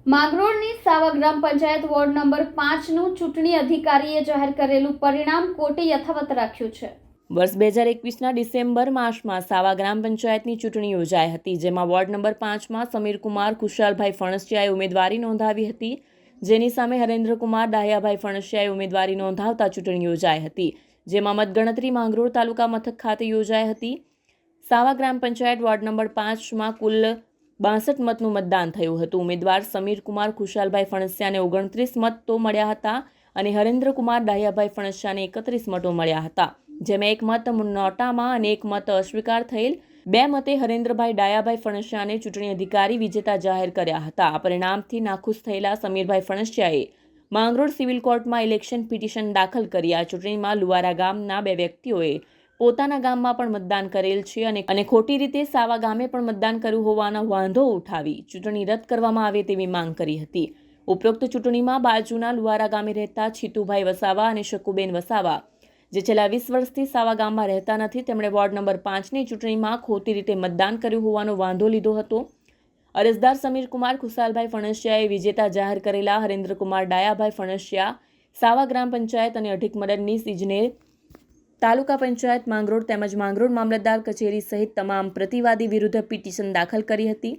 માંગરોળની સાવા ગ્રામ panchayat ward number 5નું ચૂંટણી અધિકારીએ જાહેર કરેલું પરિણામ કોર્ટે યથાવત રાખ્યું છે। વર્ષ 2021ના ડિસેમ્બર માસમાં સાવા ગ્રામ પંચાયતની ચૂંટણી યોજાઈ હતી, જેમાં વોર્ડ નંબર 5માં સમીરકુમાર ખુશાલભાઈ ફણસિયાએ ઉમેદવારી નોંધાવી હતી, જેની સામે હરેન્દ્રકુમાર ડાહ્યાભાઈ ફણસિયાએ ઉમેદવારી નોંધાવતા ચૂંટણી યોજાઈ હતી, જેમાં મતગણતરી માંગરોળ તાલુકા મથક ખાતે યોજાઈ હતી। સાવા ગ્રામ પંચાયત વોર્ડ નંબર 5માં કુલ 62 મતનું મતદાન થયું હતું। ઉમેદવાર સમીરકુમાર ખુશાલભાઈ ફણસિયાને 29 મત તો મળ્યા હતા અને હરેન્દ્રકુમાર ડાહ્યાભાઈ ફણસિયાને 31 મતો મળ્યા હતા, જેમાં 1 મત નોટામાં અને 1 મત અસ્વીકાર થયેલ। 2 મતે હરેન્દ્રભાઈ ડાહ્યાભાઈ ફણસિયાને ચૂંટણી અધિકારી વિજેતા જાહેર કર્યા હતા। આ પરિણામથી નાખુશ થયેલા સમીરભાઈ ફણસિયાએ માંગરોળ સિવિલ કોર્ટમાં ઇલેક્શન પિટિશન દાખલ કરી આ ચૂંટણીમાં લુવારા ગામના 2 વ્યક્તિઓએ પોતાના ગામમાં પણ મતદાન કરેલ છે અને ખોટી રીતે સાવા ગામે પણ મતદાન કર્યું હોવાનો વાંધો ઉઠાવી ચૂંટણી રદ કરવામાં આવે તેવી માંગ કરી હતી। ઉપરોક્ત ચૂંટણીમાં બાજુના લુવારા ગામે રહેતા છીતુભાઈ વસાવા અને શકુબેન વસાવા, જે છેલ્લા 20 વર્ષથી સાવા ગામમાં રહેતા નથી, તેમણે વોર્ડ નંબર 5ની ચૂંટણીમાં ખોટી રીતે મતદાન કર્યું હોવાનો વાંધો લીધો હતો। અરજદાર સમીરકુમાર ખુશાલભાઈ ફણસિયાએ વિજેતા જાહેર કરેલા હરેન્દ્રકુમાર ડાહ્યાભાઈ ફણસિયા સાવા ગ્રામ પંચાયત અને અઢીક મદદનીશ ઇજનેર તાલુકા પંચાયત માંગરોળ તેમજ માંગરોળ મામલતદાર કચેરી સહિત તમામ પ્રતિવાદી વિરુદ્ધ પિટિશન દાખલ કરી હતી।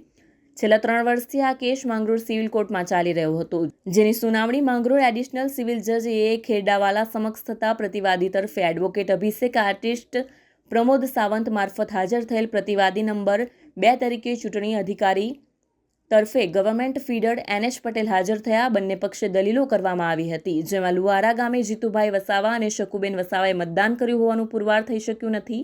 છેલ્લા 3 વર્ષથી આ કેસ માંગરોળ સિવિલ કોર્ટમાં ચાલી રહ્યો હતો, જેની સુનાવણી માંગરોળ એડિશનલ સિવિલ જજ એ ખેરડાવાલા સમક્ષ થતા પ્રતિવાદી તરફે એડવોકેટ અભિષેક આર્ટિસ્ટ પ્રમોદ સાવંત મારફત હાજર થયેલ પ્રતિવાદી નંબર 2 તરીકે ચૂંટણી અધિકારી તરફે ગવર્મેન્ટ ફીડર NH પટેલ હાજર થયા। બંને પક્ષે દલીલો કરવામાં આવી હતી, જેમાં લુવારા ગામે જીતુભાઈ વસાવા અને શકુબેન વસાવાએ મતદાન કર્યું હોવાનું પુરવાર થઈ શક્યું નથી,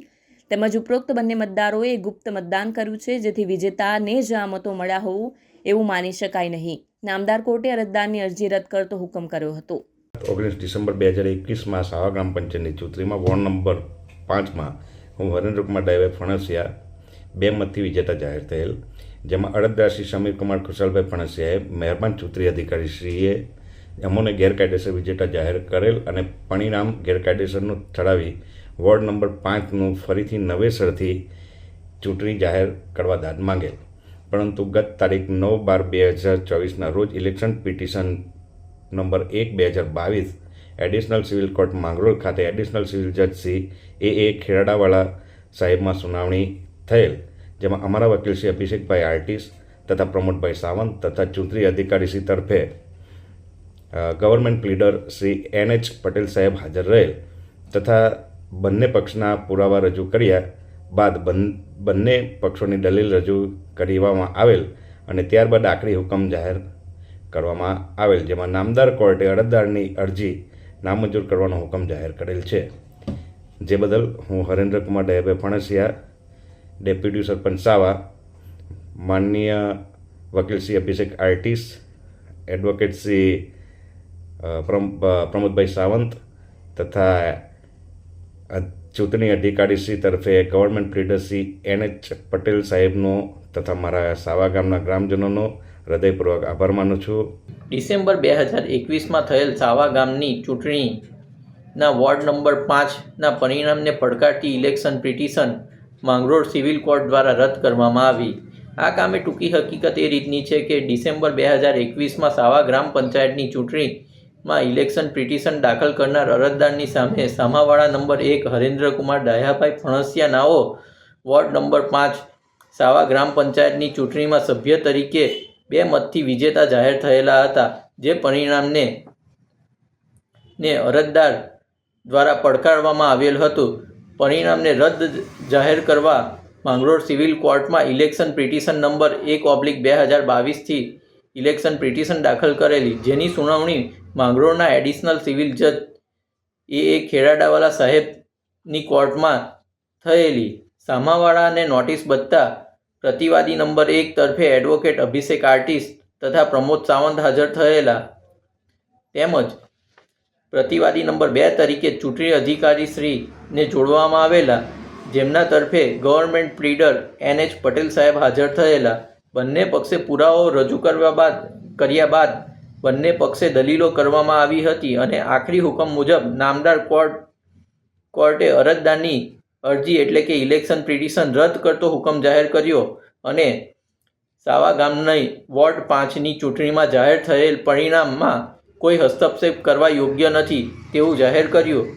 તેમજ ઉપરોક્ત બંને મતદારોએ ગુપ્ત મતદાન કર્યું છે, જેથી વિજેતાને જ આ મતો મળ્યા હોવું એવું માની શકાય નહીં। નામદાર કોર્ટે અરજદારની અરજી રદ કરતો હુકમ કર્યો હતો। 19 ડિસેમ્બર 2021માં સાવા ગ્રામ પંચાયતની ચૂંટણીમાં વોર્ડ નંબર 5માં હું હરેન્દ્રકુમાર ડાહ્યાભાઈ ફણસિયા 2 મતથી વિજેતા જાહેર થયેલ, જેમાં અરજદાર શ્રી સમીરકુમાર ખુશાલભાઈ ફણસિયાએ મહેરબાન ચૂંટણી અધિકારી શ્રીએ અમોને ગેરકાયદેસર વિજેતા જાહેર કરેલ અને પરિણામ ગેરકાયદેસરનું ઠરાવી વોર્ડ નંબર 5નું ફરીથી નવેસરથી ચૂંટણી જાહેર કરવા દાદ માંગેલ, પરંતુ ગત તારીખ 9/12/2024ના રોજ election petition number 1/2022 additional civil court Mangrol ખાતે એડિશનલ સિવિલ જજ શ્રી એ ખેરડાવાલા સાહેબમાં સુનાવણી થયેલ, જેમાં અમારા વકીલ શ્રી અભિષેકભાઈ આર્ટિસ્ટ તથા પ્રમોદભાઈ સાવંત તથા ચૂંટણી અધિકારી શ્રી તરફે ગવર્મેન્ટ પ્લીડર શ્રી NH પટેલ સાહેબ હાજર રહેલ તથા બંને પક્ષના પુરાવા રજૂ કર્યા બાદ બંને પક્ષોની દલીલ રજૂ કરવામાં આવેલ અને ત્યારબાદ આખરી હુકમ જાહેર કરવામાં આવેલ, જેમાં નામદાર કોર્ટે અરજદારની અરજી નામંજૂર કરવાનો હુકમ જાહેર કરેલ છે, જે બદલ હું હરેન્દ્રકુમાર ડાહ્યાભાઈ ફણસિયા, ડેપ્યુટી સરપંચ સાવા, માનનીય વકીલ શ્રી અભિષેક આર્ટિસ્ટ, એડવોકેટ શ્રી પ્રમોદભાઈ સાવંત તથા ચૂંટણી અધિકારી શ્રી તરફે government leader Shri NH Patel સાહેબનો તથા મારા સાવા ગામના ગ્રામજનોનો હૃદયપૂર્વક આભાર માનું છું। ડિસેમ્બર 2021માં થયેલ સાવા ગામની ચૂંટણીના વોર્ડ નંબર 5ના પરિણામને પડકારતી election petition Mangrol civil court દ્વારા રદ કરવામાં આવી। આ કામે ટૂંકી હકીકત એ રીતની છે કે ડિસેમ્બર 2021માં સાવા ગ્રામ પંચાયતની ચૂંટણીમાં ઇલેક્શન પિટિશન દાખલ કરનાર અરજદારની સામે સામાવાળા number 1 હરેન્દ્રકુમાર Dahyabhai Phansiya નાઓ ward number 5 સાવા ગ્રામ પંચાયતની ચૂંટણીમાં સભ્ય તરીકે 2 મતથી વિજેતા જાહેર થયેલા હતા, જે પરિણામને અરજદાર દ્વારા પડકારવામાં આવેલ હતું। પરિણામને રદ જાહેર કરવા માંગરોળ સિવિલ કોર્ટમાં ઇલેક્શન પિટિશન નંબર 1/2022થી ઇલેક્શન પિટિશન દાખલ કરેલી, જેની સુનાવણી માંગરોળના એડિશનલ સિવિલ જજ એ ખેરડાવાલા સાહેબની કોર્ટમાં થયેલી। સામાવાળાને નોટિસ બદતા પ્રતિવાદી નંબર 1 તરફે એડવોકેટ અભિષેક આર્ટિસ્ટ તથા પ્રમોદ સાવંત હાજર થયેલા, તેમજ પ્રતિવાદી નંબર 2 તરીકે ચૂંટણી અધિકારી શ્રીને જોડવામાં આવેલા, જેમના તરફે ગવર્મેન્ટ પ્લીડર NH પટેલ સાહેબ હાજર થયેલા। બંને પક્ષે પુરાવો રજૂ કર્યા બાદ બંને પક્ષે દલીલો કરવામાં આવી હતી અને આખરી હુકમ મુજબ નામદાર કોર્ટે અરજદારની અરજી એટલે કે ઇલેક્શન પિટિશન રદ કરતો હુકમ જાહેર કર્યો અને સાવા ગામની વોર્ડ 5ની ચૂંટણીમાં જાહેર થયેલ પરિણામમાં કોઈ હસ્તક્ષેપ કરવા યોગ્ય નથી તેવું જાહેર કર્યું.